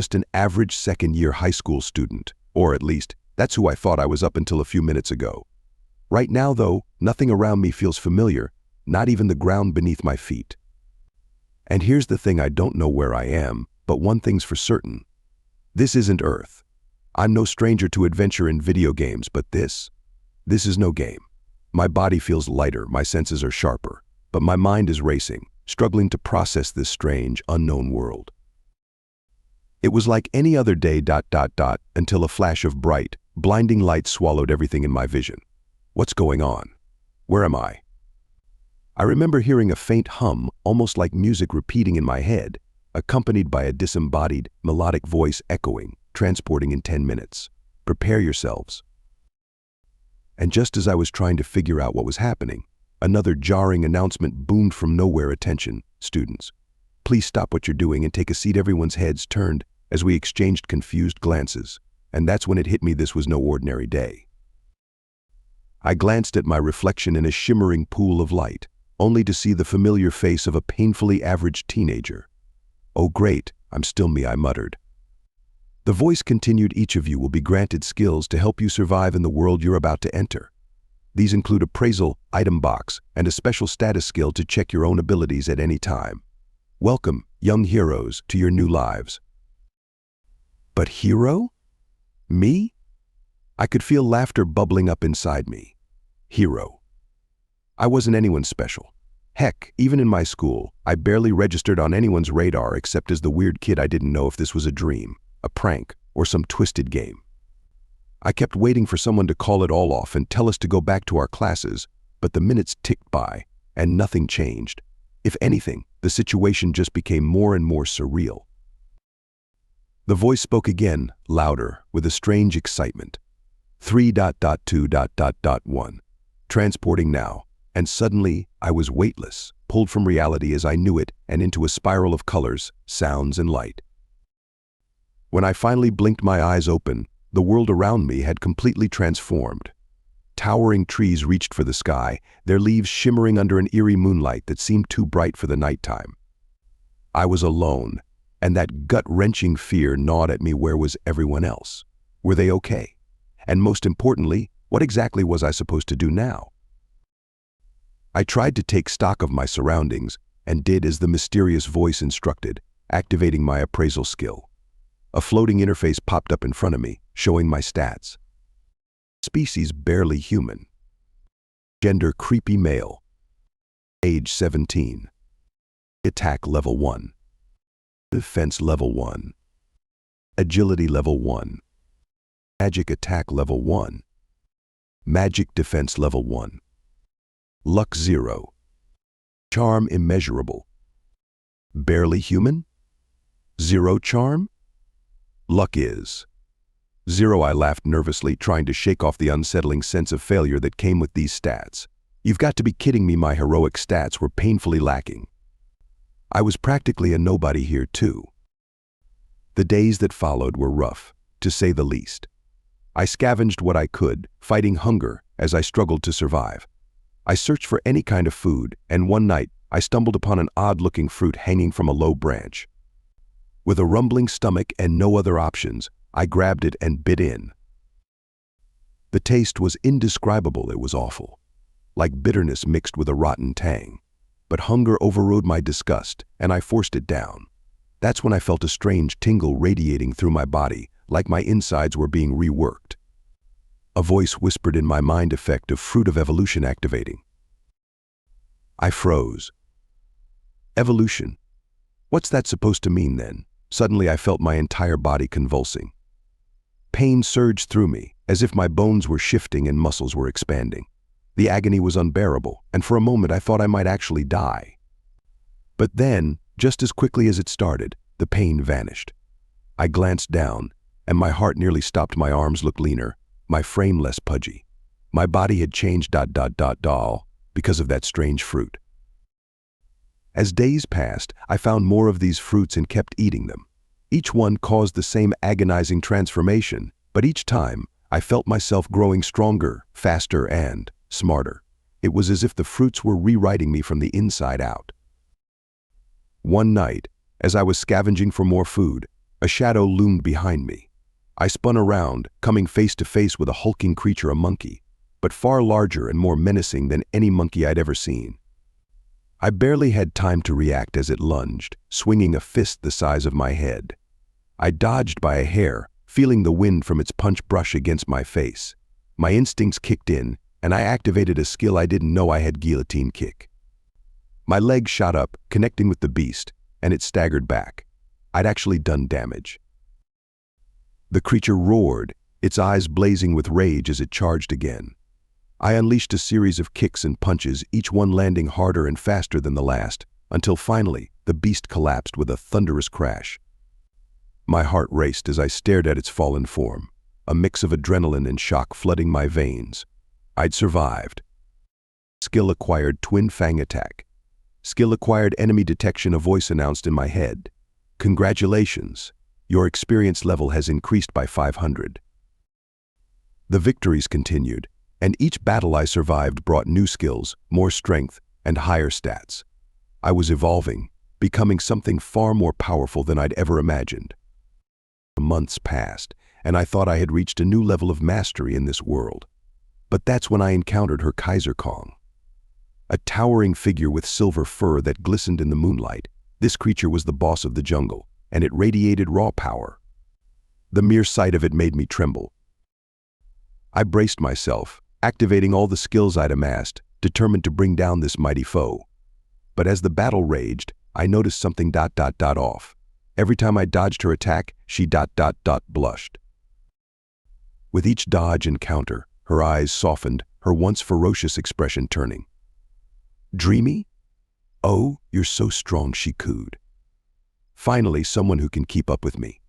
just an average second-year high school student, or at least, that's who I thought I was up until a few minutes ago. Right now, though, nothing around me feels familiar, not even the ground beneath my feet. And here's the thing, I don't know where I am, but one thing's for certain. This isn't Earth. I'm no stranger to adventure in video games, but this is no game. My body feels lighter, my senses are sharper, but my mind is racing, struggling to process this strange, unknown world. It was like any other day, until a flash of bright, blinding light swallowed everything in my vision. What's going on? Where am I? I remember hearing a faint hum, almost like music repeating in my head, accompanied by a disembodied, melodic voice echoing, transporting in 10 minutes. Prepare yourselves. And just as I was trying to figure out what was happening, another jarring announcement boomed from nowhere. Attention, students. Please stop what you're doing and take a seat. Everyone's heads turned as we exchanged confused glances, and that's when it hit me, this was no ordinary day. I glanced at my reflection in a shimmering pool of light, only to see the familiar face of a painfully average teenager. "Oh great, I'm still me," I muttered. The voice continued, "Each of you will be granted skills to help you survive in the world you're about to enter. These include appraisal, item box, and a special status skill to check your own abilities at any time. Welcome, young heroes, to your new lives." But hero? Me? I could feel laughter bubbling up inside me. Hero. I wasn't anyone special. Heck, even in my school, I barely registered on anyone's radar except as the weird kid. I didn't know if this was a dream, a prank, or some twisted game. I kept waiting for someone to call it all off and tell us to go back to our classes, but the minutes ticked by, and nothing changed. If anything, the situation just became more and more surreal. The voice spoke again, louder, with a strange excitement. 3.2.1. Transporting now, and suddenly I was weightless, pulled from reality as I knew it and into a spiral of colors, sounds, and light. When I finally blinked my eyes open, the world around me had completely transformed. Towering trees reached for the sky, their leaves shimmering under an eerie moonlight that seemed too bright for the nighttime. I was alone, and that gut-wrenching fear gnawed at me. Where was everyone else? Were they okay? And most importantly, what exactly was I supposed to do now? I tried to take stock of my surroundings and did as the mysterious voice instructed, activating my appraisal skill. A floating interface popped up in front of me, showing my stats. Species barely human. Gender creepy male. Age 17. Attack level 1. Defense level 1. Agility level 1. Magic attack level 1. Magic defense level 1. Luck 0. Charm immeasurable. Barely human? 0 charm? Luck is 0. I laughed nervously, trying to shake off the unsettling sense of failure that came with these stats. You've got to be kidding me, my heroic stats were painfully lacking. I was practically a nobody here too. The days that followed were rough, to say the least. I scavenged what I could, fighting hunger as I struggled to survive. I searched for any kind of food, and one night I stumbled upon an odd-looking fruit hanging from a low branch. With a rumbling stomach and no other options, I grabbed it and bit in. The taste was indescribable. It was awful, like bitterness mixed with a rotten tang. But hunger overrode my disgust, and I forced it down. That's when I felt a strange tingle radiating through my body, like my insides were being reworked. A voice whispered in my mind, effect of fruit of evolution activating. I froze. Evolution? What's that supposed to mean then? Suddenly I felt my entire body convulsing. Pain surged through me, as if my bones were shifting and muscles were expanding. The agony was unbearable, and for a moment I thought I might actually die. But then, just as quickly as it started, the pain vanished. I glanced down, and my heart nearly stopped. My arms looked leaner, my frame less pudgy. My body had changed because of that strange fruit. As days passed, I found more of these fruits and kept eating them. Each one caused the same agonizing transformation, but each time I felt myself growing stronger, faster, and smarter. It was as if the fruits were rewriting me from the inside out. One night, as I was scavenging for more food, A shadow loomed behind me. I spun around, coming face to face with a hulking creature, a monkey, but far larger and more menacing than any monkey I'd ever seen. I barely had time to react as it lunged, swinging a fist the size of my head. I dodged by a hair, feeling the wind from its punch brush against my face. My instincts kicked in, and I activated a skill I didn't know I had: guillotine kick. My leg shot up, connecting with the beast, and it staggered back. I'd actually done damage. The creature roared, its eyes blazing with rage as it charged again. I unleashed a series of kicks and punches, each one landing harder and faster than the last, until finally the beast collapsed with a thunderous crash. My heart raced as I stared at its fallen form, a mix of adrenaline and shock flooding my veins. I'd survived. Skill acquired: Twin Fang Attack. Skill acquired: Enemy Detection. A voice announced in my head. Congratulations, your experience level has increased by 500. The victories continued, and each battle I survived brought new skills, more strength, and higher stats. I was evolving, becoming something far more powerful than I'd ever imagined. Months passed, and I thought I had reached a new level of mastery in this world. But that's when I encountered her Kaiser Kong. A towering figure with silver fur that glistened in the moonlight. This creature was the boss of the jungle, and it radiated raw power. The mere sight of it made me tremble. I braced myself, activating all the skills I'd amassed, determined to bring down this mighty foe. But as the battle raged, I noticed something off. Every time I dodged her attack, she blushed. With each dodge and counter, her eyes softened, her once ferocious expression turning. Dreamy? Oh, you're so strong, she cooed. Finally, someone who can keep up with me.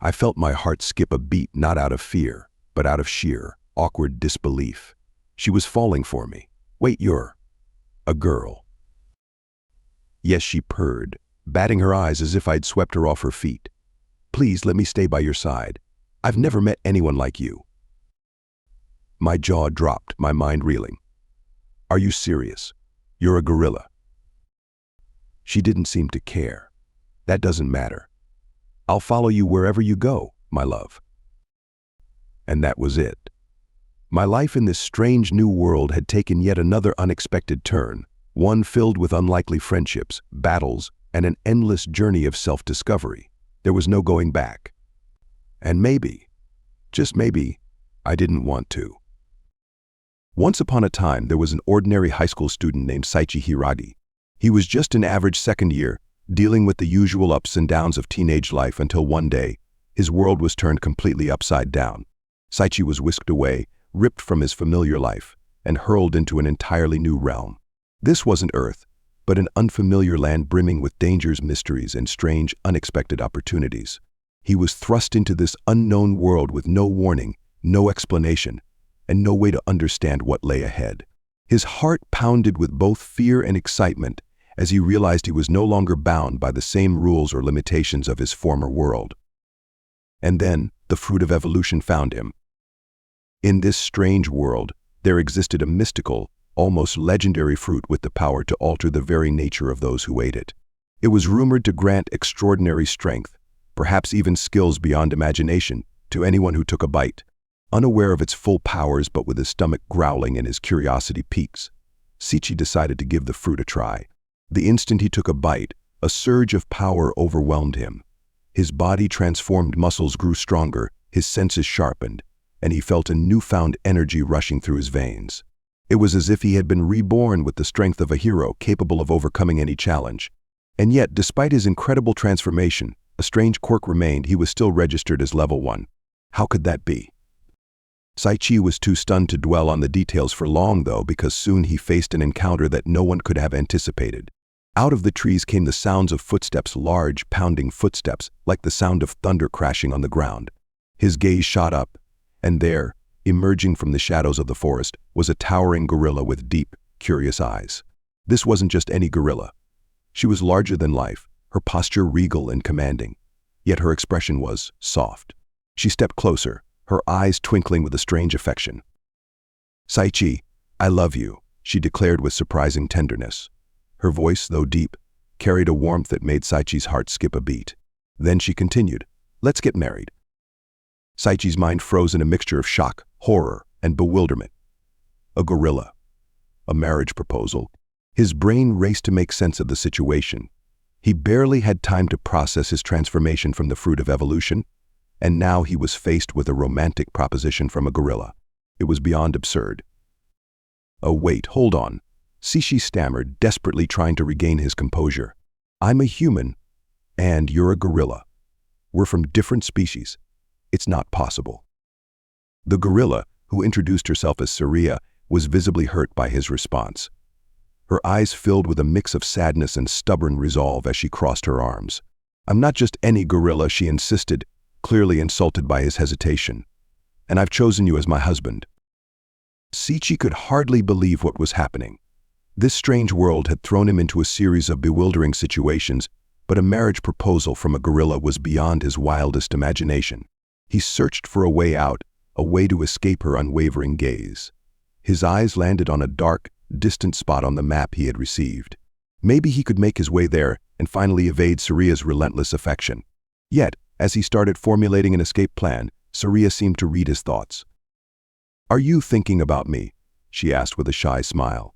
I felt my heart skip a beat, not out of fear, but out of sheer, awkward disbelief. She was falling for me. Wait, you're a girl? Yes, she purred, batting her eyes as if I'd swept her off her feet. Please let me stay by your side. I've never met anyone like you. My jaw dropped, my mind reeling. Are you serious? You're a gorilla. She didn't seem to care. That doesn't matter. I'll follow you wherever you go, my love. And that was it. My life in this strange new world had taken yet another unexpected turn, one filled with unlikely friendships, battles, and an endless journey of self-discovery. There was no going back. And maybe, just maybe, I didn't want to. Once upon a time, there was an ordinary high school student named Sei Hiiragi. He was just an average second year, dealing with the usual ups and downs of teenage life until one day, his world was turned completely upside down. Saichi was whisked away, ripped from his familiar life, and hurled into an entirely new realm. This wasn't Earth, but an unfamiliar land brimming with dangers, mysteries, and strange, unexpected opportunities. He was thrust into this unknown world with no warning, no explanation, and no way to understand what lay ahead. His heart pounded with both fear and excitement as he realized he was no longer bound by the same rules or limitations of his former world. And then, the fruit of evolution found him. In this strange world, there existed a mystical, almost legendary fruit with the power to alter the very nature of those who ate it. It was rumored to grant extraordinary strength, perhaps even skills beyond imagination, to anyone who took a bite. Unaware of its full powers but with his stomach growling and his curiosity peaks, Saichi decided to give the fruit a try. The instant he took a bite, a surge of power overwhelmed him. His body transformed, muscles grew stronger, his senses sharpened, and he felt a newfound energy rushing through his veins. It was as if he had been reborn with the strength of a hero capable of overcoming any challenge. And yet, despite his incredible transformation, a strange quirk remained: he was still registered as level 1. How could that be? Saichi was too stunned to dwell on the details for long, though, because soon he faced an encounter that no one could have anticipated. Out of the trees came the sounds of footsteps, large, pounding footsteps, like the sound of thunder crashing on the ground. His gaze shot up, and there, emerging from the shadows of the forest, was a towering gorilla with deep, curious eyes. This wasn't just any gorilla. She was larger than life, her posture regal and commanding, yet her expression was soft. She stepped closer, her eyes twinkling with a strange affection. "Saichi, I love you," she declared with surprising tenderness. Her voice, though deep, carried a warmth that made Saichi's heart skip a beat. Then she continued, "Let's get married." Saichi's mind froze in a mixture of shock, horror, and bewilderment. A gorilla. A marriage proposal. His brain raced to make sense of the situation. He barely had time to process his transformation from the fruit of evolution, and now he was faced with a romantic proposition from a gorilla. It was beyond absurd. "Oh, wait, hold on," Seichi stammered, desperately trying to regain his composure. "I'm a human, and you're a gorilla. We're from different species. It's not possible." The gorilla, who introduced herself as Saria, was visibly hurt by his response. Her eyes filled with a mix of sadness and stubborn resolve as she crossed her arms. "I'm not just any gorilla," she insisted, clearly insulted by his hesitation. "And I've chosen you as my husband." Seichi could hardly believe what was happening. This strange world had thrown him into a series of bewildering situations, but a marriage proposal from a gorilla was beyond his wildest imagination. He searched for a way out, a way to escape her unwavering gaze. His eyes landed on a dark, distant spot on the map he had received. Maybe he could make his way there and finally evade Saria's relentless affection. Yet, as he started formulating an escape plan, Saria seemed to read his thoughts. "Are you thinking about me?" she asked with a shy smile.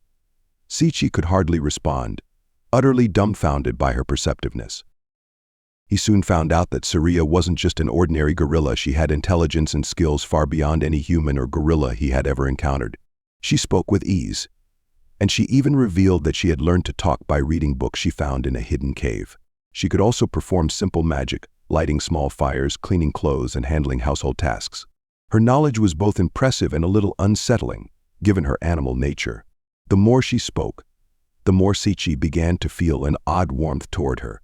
Seichi could hardly respond, utterly dumbfounded by her perceptiveness. He soon found out that Saria wasn't just an ordinary gorilla. She had intelligence and skills far beyond any human or gorilla he had ever encountered. She spoke with ease, and she even revealed that she had learned to talk by reading books she found in a hidden cave. She could also perform simple magic, lighting small fires, cleaning clothes, and handling household tasks. Her knowledge was both impressive and a little unsettling, given her animal nature. The more she spoke, the more Seichi began to feel an odd warmth toward her,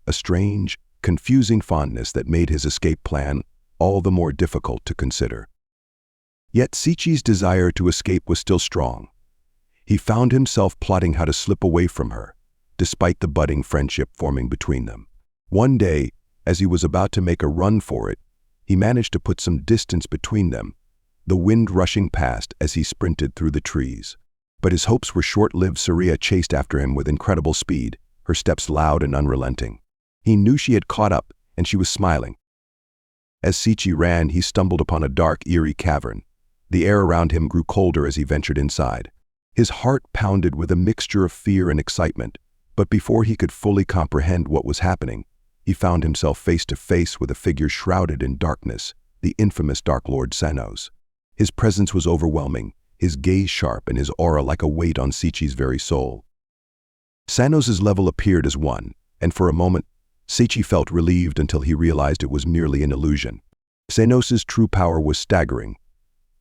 a strange, confusing fondness that made his escape plan all the more difficult to consider. Yet Seichi's desire to escape was still strong. He found himself plotting how to slip away from her, despite the budding friendship forming between them. One day, as he was about to make a run for it, he managed to put some distance between them, the wind rushing past as he sprinted through the trees. But his hopes were short-lived. Saria chased after him with incredible speed, her steps loud and unrelenting. He knew she had caught up, and she was smiling. As Seichi ran, he stumbled upon a dark, eerie cavern. The air around him grew colder as he ventured inside. His heart pounded with a mixture of fear and excitement, but before he could fully comprehend what was happening, he found himself face to face with a figure shrouded in darkness, the infamous Dark Lord Sanos. His presence was overwhelming, his gaze sharp and his aura like a weight on Seichi's very soul. Sanos's level appeared as 1, and for a moment, Seichi felt relieved until he realized it was merely an illusion. Sanos's true power was staggering.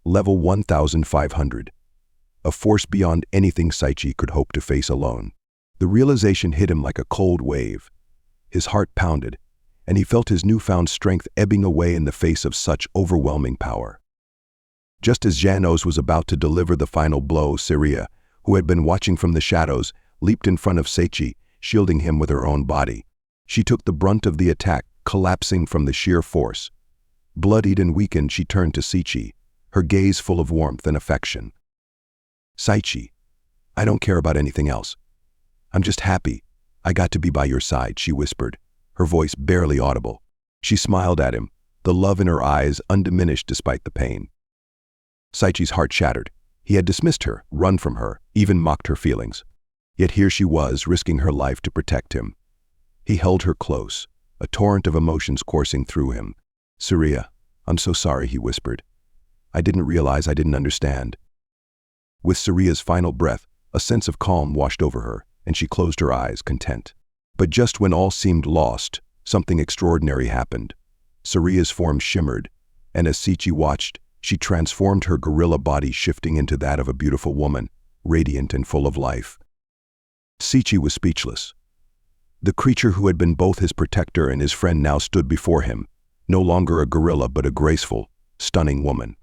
Level 1500. A force beyond anything Seichi could hope to face alone. The realization hit him like a cold wave. His heart pounded, and he felt his newfound strength ebbing away in the face of such overwhelming power. Just as Janos was about to deliver the final blow, Saria, who had been watching from the shadows, leaped in front of Seichi, shielding him with her own body. She took the brunt of the attack, collapsing from the sheer force. Bloodied and weakened, she turned to Seichi, her gaze full of warmth and affection. "Seichi, I don't care about anything else. I'm just happy I got to be by your side," she whispered, her voice barely audible. She smiled at him, the love in her eyes undiminished despite the pain. Saichi's heart shattered. He had dismissed her, run from her, even mocked her feelings. Yet here she was, risking her life to protect him. He held her close, a torrent of emotions coursing through him. "Saria, I'm so sorry," he whispered. "I didn't realize, I didn't understand." With Saria's final breath, a sense of calm washed over her, and she closed her eyes, content. But just when all seemed lost, something extraordinary happened. Saria's form shimmered, and as Seichi watched, she transformed, her gorilla body shifting into that of a beautiful woman, radiant and full of life. Seichi was speechless. The creature who had been both his protector and his friend now stood before him, no longer a gorilla but a graceful, stunning woman.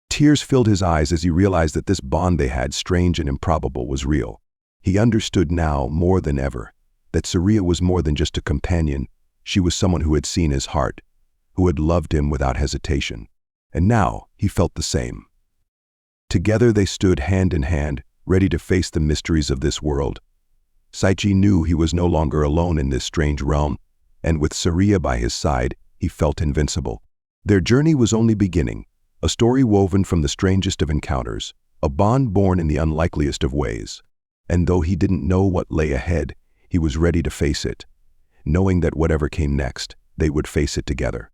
Tears filled his eyes as he realized that this bond they had, strange and improbable, was real. He understood now, more than ever, that Saria was more than just a companion. She was someone who had seen his heart, who had loved him without hesitation. And now he felt the same. Together they stood hand in hand, ready to face the mysteries of this world. Seichi knew he was no longer alone in this strange realm. and with Saria by his side, he felt invincible. Their journey was only beginning, a story woven from the strangest of encounters, a bond born in the unlikeliest of ways. And though he didn't know what lay ahead, he was ready to face it, knowing that whatever came next, they would face it together.